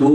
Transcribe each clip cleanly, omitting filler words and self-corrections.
2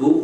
2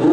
2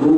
2